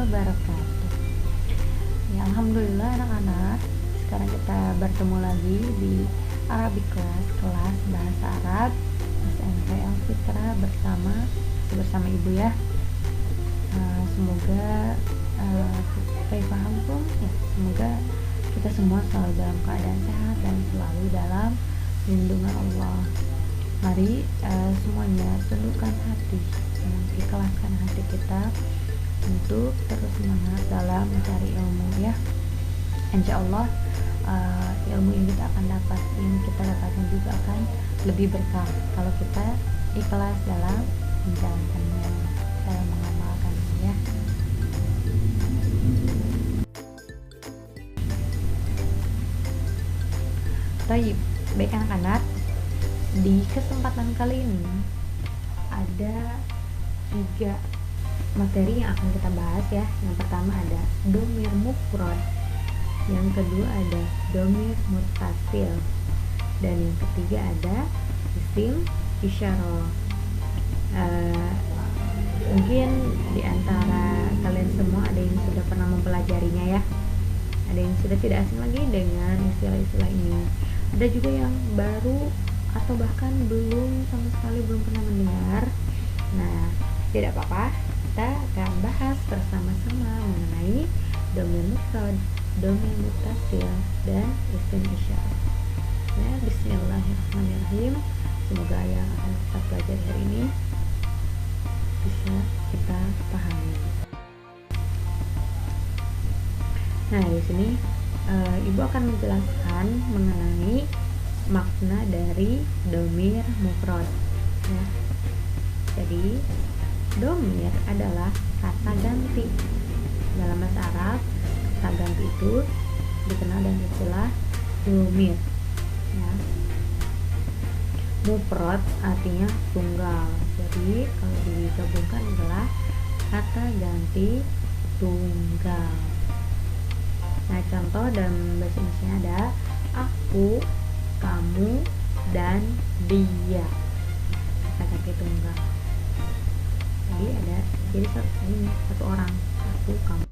wabarakatuh. Ya, alhamdulillah anak-anak, sekarang kita bertemu lagi di Arabic Class, kelas bahasa Arab SMP Al-Fitra bersama ibu ya. Semoga paham ya. Semoga kita semua selalu dalam keadaan sehat dan selalu dalam lindungan Allah. Mari semuanya tundukkan hati, ikhlaskan hati kita untuk terus semangat dalam mencari ilmu ya. Insya Allah ilmu yang kita dapatkan juga akan lebih berkah kalau kita ikhlas dalam menjalankannya, dalam mengamalkannya ya. Baik anak-anak, di kesempatan kali ini ada 3 materi yang akan kita bahas ya. Yang pertama ada domir mufrad, yang kedua ada domir muttasil, dan yang ketiga ada isim isyarah. Mungkin di antara kalian semua ada yang sudah pernah mempelajarinya ya, ada yang sudah tidak asing lagi dengan istilah-istilah ini, ada juga yang baru atau bahkan sama sekali belum pernah mendengar. Nah, tidak apa-apa, kita akan bahas bersama-sama mengenai domir mufrad, domir muttasil, dan isim isyarah. Ya, bismillahirrahmanirrahim. Semoga yang akan kita pelajari hari ini bisa kita pahami. Nah, di sini ibu akan menjelaskan mengenai makna dari domir mufrad ya. Jadi domir adalah kata ganti. Dalam bahasa Arab, kata ganti itu dikenal dengan istilah domir ya. Mufrad artinya tunggal, jadi kalau digabungkan adalah kata ganti tunggal. Nah, contoh dalam bahasa Indonesia ada aku, kamu, dan dia, kata ganti tunggal. Jadi satu orang, aku, kamu.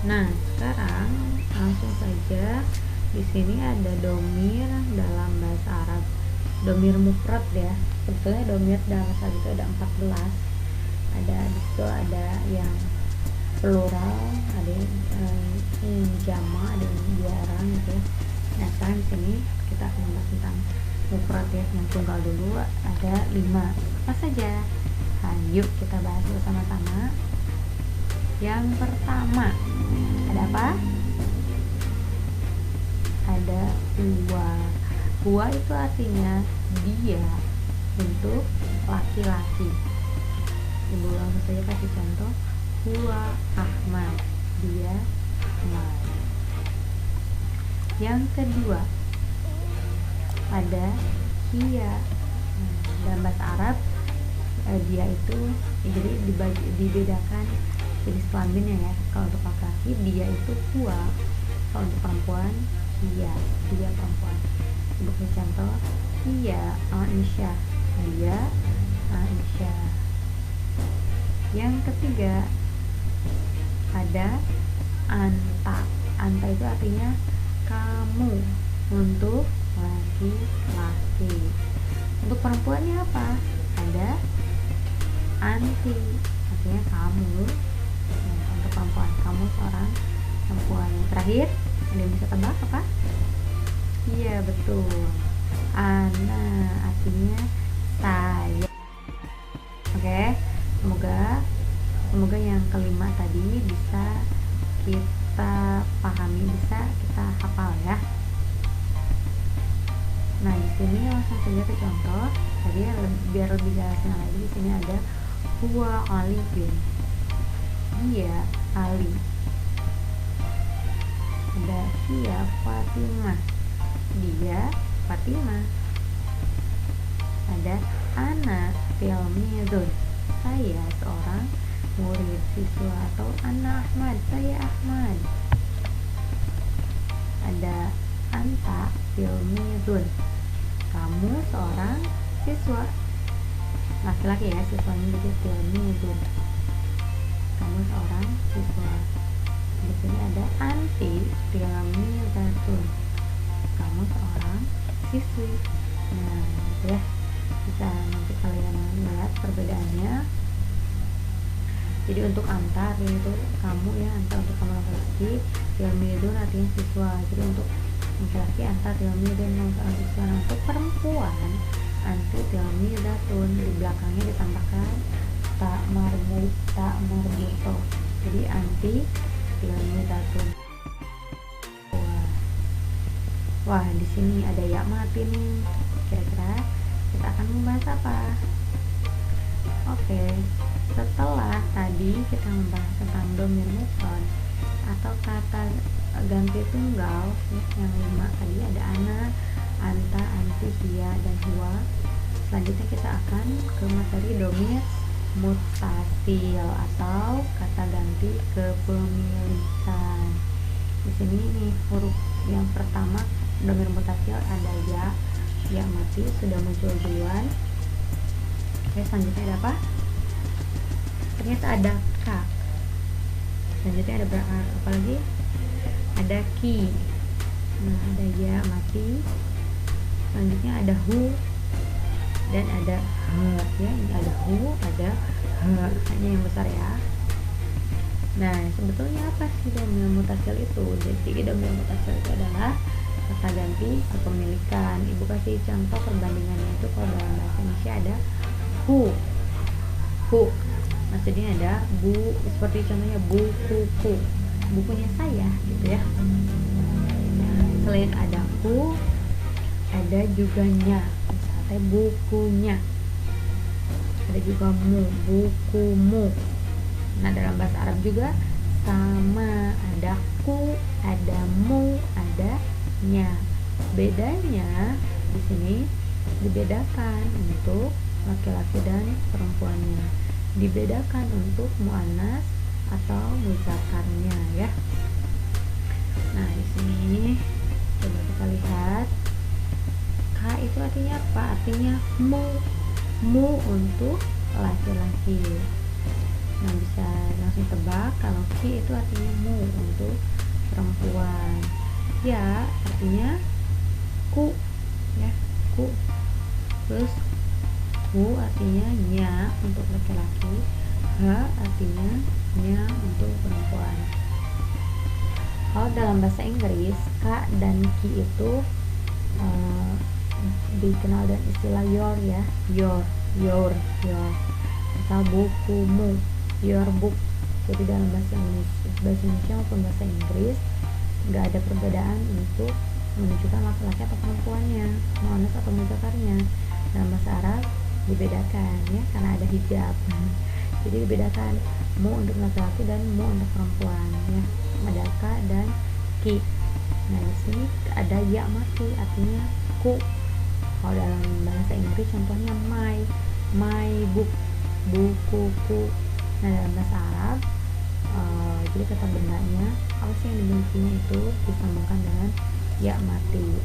Nah, sekarang langsung saja. Di sini ada domir dalam bahasa Arab, domir mufrad ya. Sebetulnya domir dalam bahasa Arab itu ada 14. Di situ ada yang plural, ada yang jama', ada yang jarang gitu ya. Nah, sekarang di sini kita akan membahas tentang mufrad ya, yang tunggal dulu. Ada 5. Apa saja? Yuk kita bahas bersama-sama. Yang pertama ada apa? Ada huwa. Huwa itu artinya dia, untuk laki-laki. Ibu langsung saja kasih contoh. Huwa Ahmad, dia Ahmad. Yang kedua ada hiya. Dalam bahasa Arab dia itu jadi dibedakan jenis kelaminnya ya. Kalau untuk laki-laki dia itu huwa, kalau untuk perempuan hiya, dia perempuan. Sebagai contoh, hiya Aisyah, dia Aisyah. Yang ketiga ada anta. Anta itu artinya kamu, untuk laki-laki. Untuk perempuannya apa? Ada anti, artinya kamu. Untuk perempuan, kamu seorang perempuan. Yang terakhir, ada yang bisa tebak apa? Iya, betul, ana, artinya saya. Oke, semoga yang kelima tadi bisa kita pahami, bisa kita hafal ya. Nah, di sini langsung saja ke contoh. Tadi biar lebih jelasnya lagi, di sini ada huwa aliyun, dia Ali. Ada hiya Fatimah, dia Fatimah. Ada ana tilmidun, saya seorang murid, siswa, atau ana Ahmad, saya Ahmad. Ada anta tilmidun, kamu seorang siswa. laki-laki ya, siswanya jadi tilmidun. Kamu seorang siswa. Di sini ada anti tilmidatun. Kamu seorang siswi. Nah, gitu ya. Bisa nanti kalian lihat perbedaannya. Jadi untuk anta artinya itu kamu ya, anta untuk kamu laki-laki, tilmidun artinya siswa. Jadi untuk laki-laki anta tilmidun seorang siswa. Nah, untuk perempuan anti tilmidatun, di belakangnya ditambahkan tak marbuto. Jadi anti tilmidatun. Wah, di sini ada ya mati nih. Kira-kira kita akan membahas apa? Oke, setelah tadi kita membahas tentang domir mufrad atau kata ganti tunggal yang 5 tadi, ada ana, anta, anti, hiya, dan huwa. Selanjutnya kita akan ke materi domir mutasil atau kata ganti kepemilikan. Di sini nih huruf yang pertama domir mutasil ada ya mati sudah muncul duluan. Oke, selanjutnya ada apa? Ternyata ada ka. Selanjutnya ada apa lagi? Ada ki. Nah, ada ya mati. Selanjutnya ada hu dan ada ha ya. Ini ada hu, ada ha, hanya yang besar ya. Nah, sebetulnya apa sih domir mutasil itu? Jadi domir mutasil itu adalah kata ganti kepemilikan. Ibu kasih contoh perbandingannya itu. Kalau dalam bahasa Indonesia ada hu, maksudnya ada bu, seperti contohnya buku, bukunya saya gitu ya. Selain ada hu, ada juga nya, misalnya bukunya. Ada juga mu, bukumu. Nah, dalam bahasa Arab juga sama, ada ku, ada mu, ada nya. Bedanya di sini dibedakan untuk laki-laki dan perempuannya, dibedakan untuk muannas atau muzakarnya ya. Nah, di sini coba kita lihat ka itu artinya apa? Artinya mu untuk laki-laki. Nah, bisa langsung tebak kalau ki itu artinya mu untuk perempuan. Ya, artinya ku ya, ku. Terus hu artinya nya untuk laki-laki, ha artinya nya untuk perempuan. Kalau dalam bahasa Inggris ka dan ki itu dikenal dengan istilah your ya, your misal bukumu, your book. Jadi dalam bahasa Indonesia maupun bahasa Inggris nggak ada perbedaan untuk menunjukkan laki-laki atau perempuannya, muannas atau mudzakarnya. Dalam bahasa Arab dibedakan ya, karena ada hijab. Jadi dibedakan mu untuk laki-laki dan mu untuk perempuan ya, ada ka dan ki. Nah, di sini ada ya mati artinya ku. Kalau dalam bahasa Inggris contohnya my book, bukuku. Nah, dalam bahasa Arab jadi kata bendanya apa sih yang dimilikinya itu disambungkan dengan ya mati.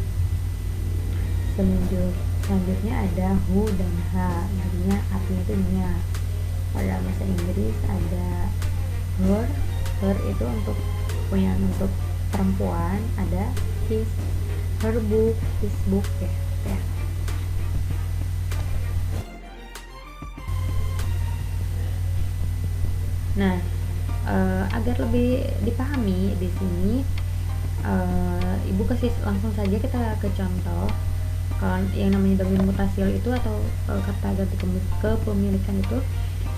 Selanjutnya ada hu dan ha, artinya itu nya. Pada bahasa Inggris ada her itu untuk perempuan, ada her book, his book ya. Nah, agar lebih dipahami di sini, ibu kasih langsung saja kita ke contoh. Kalau yang namanya domir mutasil itu atau kata ganti kepemilikan itu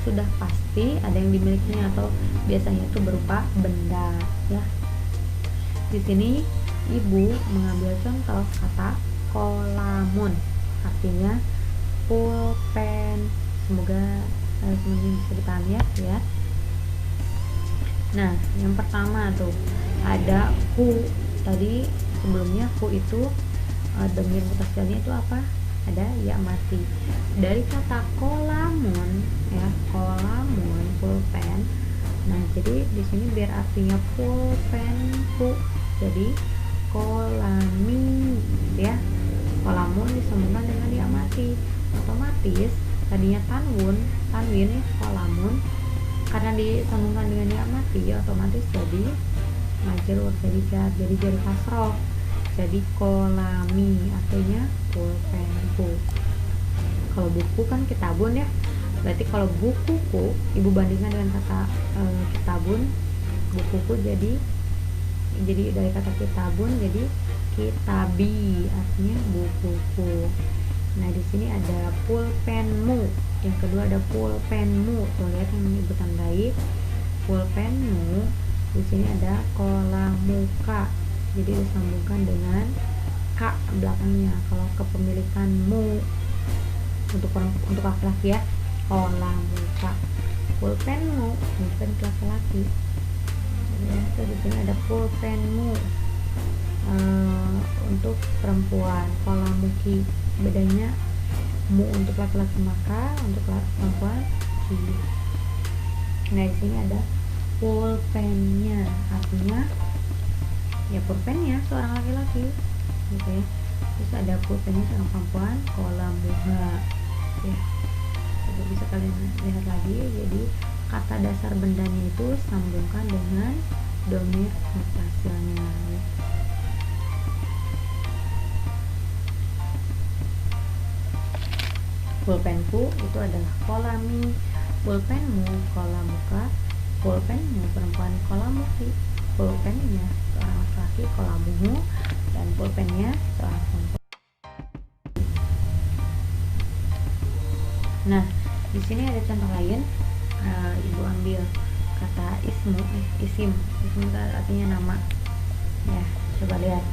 sudah pasti ada yang dimilikinya atau biasanya itu berupa benda ya. Di sini ibu mengambil contoh kata kolamun, artinya pulpen. Semoga semuanya bisa dipahami ya. Nah, yang pertama tuh ada hu. Tadi sebelumnya hu itu domir mutasilnya itu apa? Ada ya mati. Dari kata kolamun ya, kolamun pulpen. Nah, jadi di sini biar artinya pulpen hu, jadi kolami ya. Kolamun disambungkan dengan ya mati. Otomatis tadinya tanwin ya, kolamun, karena disambungkan dengan ya mati otomatis jadi majrur, jadi jar, jadi kasroh, jadi kolami, artinya pulpenku. Kalau buku kan kitabun ya, berarti kalau bukuku ibu bandingkan dengan kata kitabun, bukuku jadi dari kata kitabun jadi kitabi, artinya bukuku. Nah di sini ada pulpenmu, yang kedua ada pulpenmu, tuh lihat yang ibu tandai pulpenmu. Di sini ada kolamuka, jadi disambungkan dengan k belakangnya. Kalau kepemilikanmu untuk laki-laki ya, kolamuka. Pulpenmu, pulpen laki-laki. Ya, di sini ada pulpenmu untuk perempuan, kolamuki. Bedanya mu untuk laki-laki maka, untuk perempuan ki. Nah di sini ada pulpennya, artinya ya pulpennya seorang laki-laki gitu ya. Terus ada pulpennya seorang perempuan, kolamuha ya. Jadi bisa kalian lihat lagi, jadi kata dasar bendanya itu sambungkan dengan domir mutasilnya ya. Pulpenku itu adalah kolami, pulpenmu kolamuka, pulpenmu perempuan kolamuki, pulpennya seorang laki-laki kolamuhu, dan pulpennya seorang perempuan. Nah di sini ada contoh lain, ibu ambil kata isim itu artinya nama ya. Coba lihat,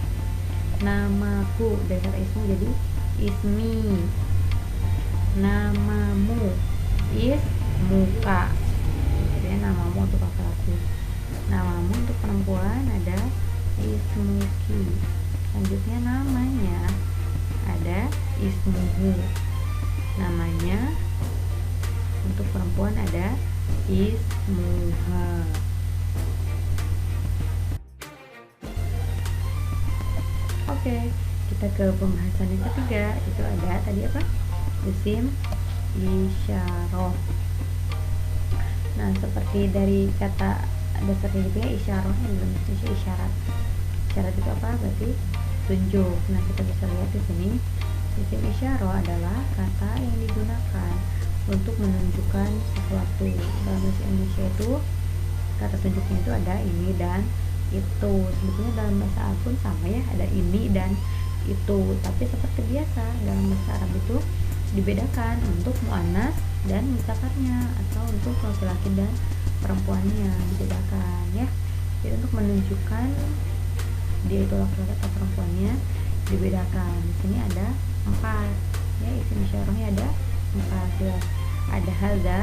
namaku dari kata ismu jadi ismi, namamu ismuka, jadi namamu untuk laki-laki, namamu untuk perempuan ada ismuki. Selanjutnya namanya ada ismuhu, namanya untuk perempuan ada ismuha. Oke, kita ke pembahasan yang ketiga, itu ada tadi apa? Isim isyarah. Nah seperti dari kata dasarnya gitu ya, isyarah yang dalam bahasa Indonesia isyarat. Isyarat itu apa? Berarti tunjuk. Nah kita bisa lihat di sini, isim isyarah adalah kata yang digunakan untuk menunjukkan sesuatu. Dalam bahasa Indonesia itu kata tunjuknya itu ada ini dan itu. Sebetulnya dalam bahasa Arab pun sama ya, ada ini dan itu. Tapi seperti biasa dalam bahasa Arab itu dibedakan untuk muannas dan muzakarnya, atau untuk laki-laki dan perempuannya dibedakan ya. Jadi untuk menunjukkan dia itu laki-laki atau perempuannya dibedakan. Di sini ada 4 ya, isim isyarahnya ada 4 ya. Ada hadza,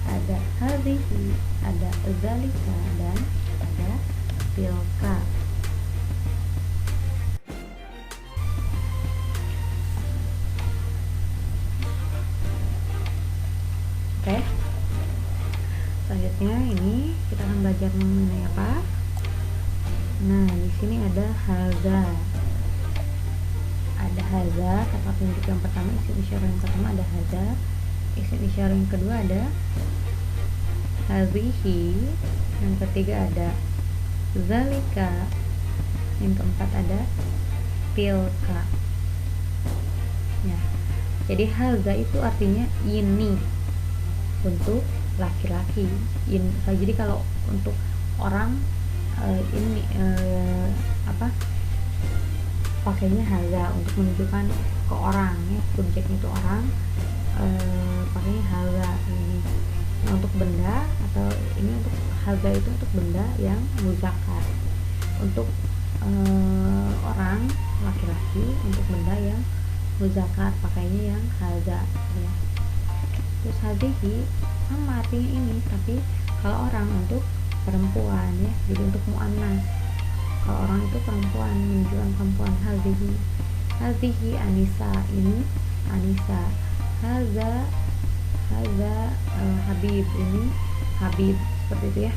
ada hadhihi, ada zalika, dan ada tilka. Oke. Selanjutnya ini kita akan belajar mengenai apa? Nah, di sini ada hadza. Ada hadza, kata tunjuk yang pertama, isim isyarah yang pertama ada hadza. Isim isyarah yang kedua ada hadhihi. Yang ketiga ada zalika. Yang keempat ada tilka. Ya. Jadi hadza itu artinya ini untuk laki-laki. Jadi kalau untuk orang ini pakainya hadza untuk menunjukkan ke orang ya, subjeknya itu orang, pakainya hadza ini. Nah, untuk benda atau ini untuk hadza itu untuk benda yang muzakkar. Untuk orang laki-laki, untuk benda yang muzakkar pakainya yang hadza ya. Terus hadhihi sama artinya ini, tapi kalau orang untuk perempuan ya, jadi untuk muannas. Kalau orang itu perempuan, menunjukkan perempuan. Hadhihi Anisa, ini Anisa. Hadza Habib, ini Habib, seperti itu ya.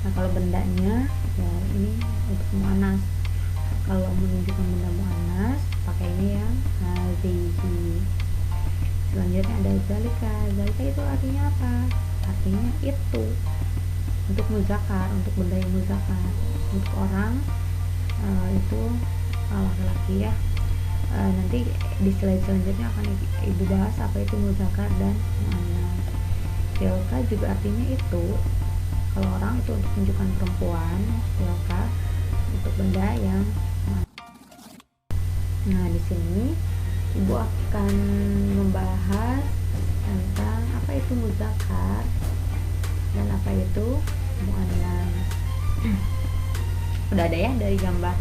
Nah kalau bendanya ya ini untuk muannas. Kalau menunjukkan benda muannas pakainya yang hadhihi. Selanjutnya ada zalika. Zalika itu artinya apa? Artinya itu. Untuk muzakar, untuk benda yang muzakar. Untuk orang itu laki-laki ya. Nanti di slide selanjutnya akan ibu bahas apa itu muzakar dan muannas. Tilka juga artinya itu. Kalau orang itu untuk menunjukkan perempuan, tilka untuk benda yang muannas. Nah, di sini ibu akan membahas tentang apa itu muzakar dan apa itu muannas. Udah ada ya dari gambar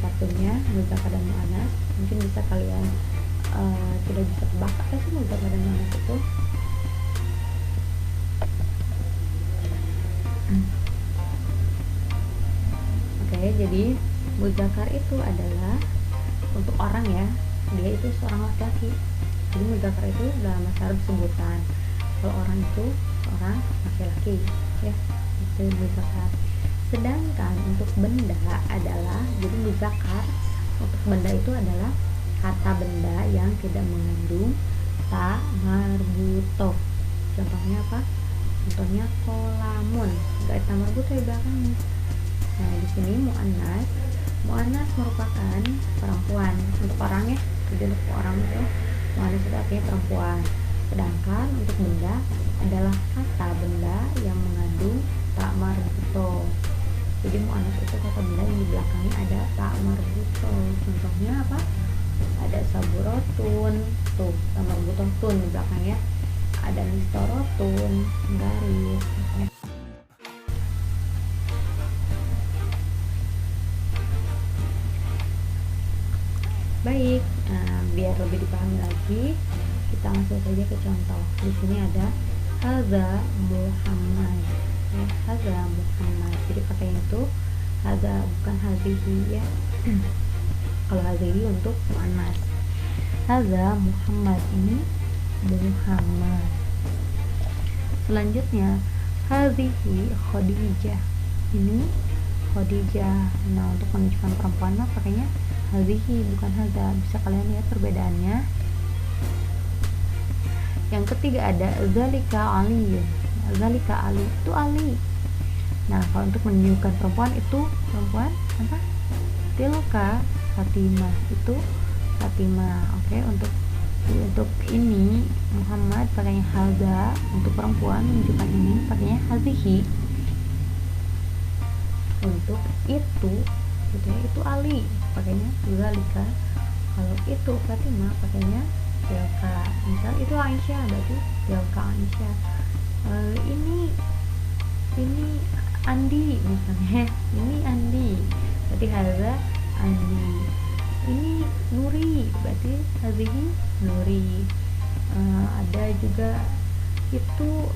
kartunnya muzakar dan muannas. Mungkin bisa kalian sudah bisa tebak apa sih muzakar dan muannas itu. Oke, jadi muzakar itu adalah untuk orang ya, dia itu seorang laki-laki. Jadi muzakar itu dalam bahasa Arab sebutan. Kalau orang itu seorang laki-laki ya, itu muzakar. Sedangkan untuk benda adalah, jadi muzakar untuk benda itu adalah kata benda yang tidak mengandung ta marbutoh. Contohnya apa? Contohnya kolamun, gak ta marbutoh di belakangnya. Nah, di sini muannas. Muannas merupakan perempuan untuk orang ya. Jadi untuk orang itu muannas itu artinya perempuan. Sedangkan untuk benda adalah kata benda yang mengandung ta marbutoh. Jadi muannas itu kata benda yang di belakangnya ada ta marbutoh. Contohnya apa? Ada saburotun, tuh ta marbutoh tun di belakangnya. Ada mistorotun, garis. Baik, biar lebih dipahami lagi, kita langsung saja ke contoh. Di sini ada hadza Muhammad. Ya, hadza Muhammad. Jadi pakainya itu hadza, bukan hadhihi ya. Kalau hadhihi untuk muannas. Hadza Muhammad, ini Muhammad. Selanjutnya hadhihi Khadijah. Ini Khadijah. Nah, untuk menunjukkan perempuan mah pakainya hadhihi, bukan hadza. Bisa kalian lihat perbedaannya. Yang ketiga ada zalika Ali. Zalika Ali itu Ali. Nah, kalau untuk menunjukkan perempuan itu perempuan apa? Tilka Fatimah, itu Fatimah. Oke, untuk ini Muhammad pakainya hadza, untuk perempuan menunjukkan ini pakainya hadhihi. Untuk itu gitu ya, itu Ali pakainya zalika. Kalau itu Fatimah pakainya tilka. Misal itu Aisyah, berarti tilka Aisyah. Ini Andi misalnya, ini Andi berarti hadza Andi. Ini Nuri berarti hadhihi Nuri. Ada juga itu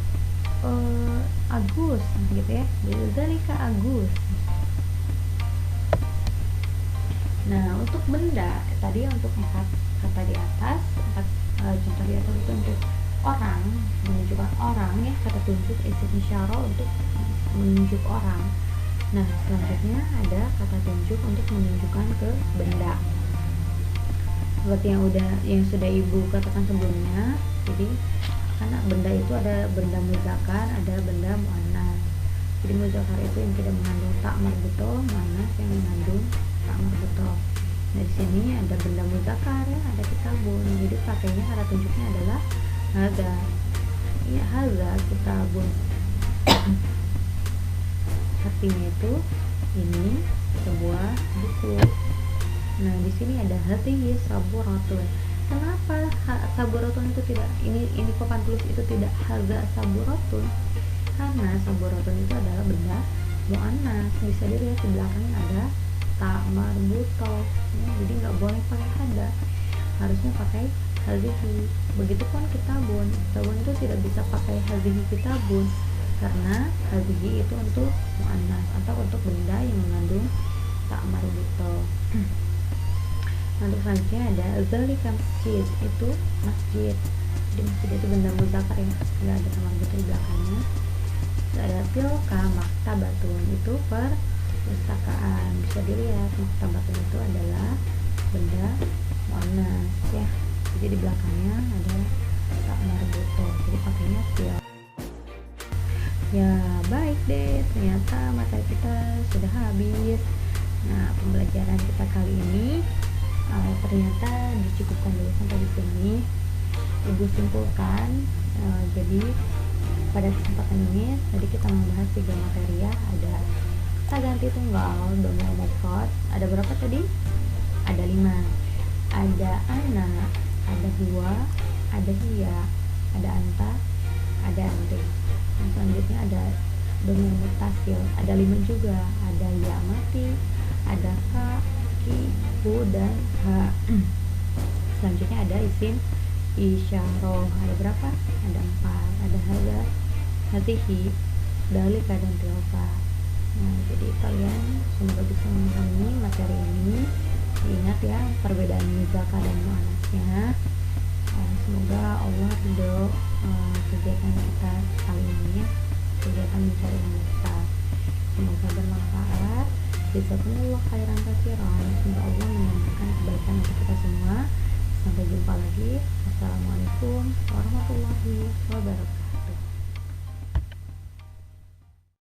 Agus gitu ya, zalika Agus. Nah, untuk benda tadi, untuk 4 kata di atas, 4 contoh di atas itu untuk orang, menunjukkan orang ya, kata tunjuk isim isyarah untuk menunjuk orang. Nah, selanjutnya ada kata tunjuk untuk menunjukkan ke benda. Seperti yang sudah ibu katakan sebelumnya. Jadi karena benda itu ada benda muzakar, ada benda muannas. Jadi muzakar itu yang tidak mengandung ta marbutoh, muannas yang mengandung ta marbutoh. Nah, di sini ada benda muzakar ya, ada kitabun. Jadi pakainya kata tunjuknya adalah hadza. Ya, hadza kitabun. Artinya itu ini sebuah buku. Nah, di sini ada hadhihi saburatun. Kenapa saburatun itu tidak, ini papan tulis itu tidak hadza saburatun? Karena saburatun itu adalah benda muannas. Bisa dilihat di belakangnya ada ta marbutoh ya, jadi nggak boleh pakai hadza, harusnya pakai hadhihi. Begitupun kitabun itu tidak bisa pakai hadhihi kitabun, karena hadhihi itu untuk muannas atau untuk benda yang mengandung ta marbutoh. Untuk selanjutnya ada zalika masjid, itu masjid. Di masjid itu benda muzakar yang nggak ada ta marbutoh di belakangnya. Terus ada tilka maktabatun, itu perpustakaan. Bisa dilihat maktabatun itu adalah benda muannas ya. Jadi di belakangnya ada Ya baik deh, ternyata materi kita sudah habis. Nah, pembelajaran kita kali ini ternyata dicukupkan dulu sampai di sini. Ibu simpulkan, jadi pada kesempatan ini tadi kita membahas 3 materi ya. Ada kata ganti tunggal, domino mufrad. Ada berapa tadi? Ada 5. Ada ana, ada huwa, ada hiya, ada anta, ada antum. Yang selanjutnya ada domino muttasil, ada 5 juga. Ada ya mati, ada ka, ki, hu, dan ha. Selanjutnya ada isim isyarah, ada berapa? Ada 4. Ada hada, hatihi, dalika, dan tilka. Nah, jadi kalian semoga bisa memahami materi ini. Ingat ya perbedaan muzakar dan muannasnya. Semoga Allah ridho kegiatan kita kali ini ya, kegiatan mencari ilmu kita. Semoga bermanfaat. Jazakumullah khairan katsiran. Semoga Allah menambahkan kebaikan untuk kita semua. Sampai jumpa lagi. Assalamualaikum warahmatullahi wabarakatuh.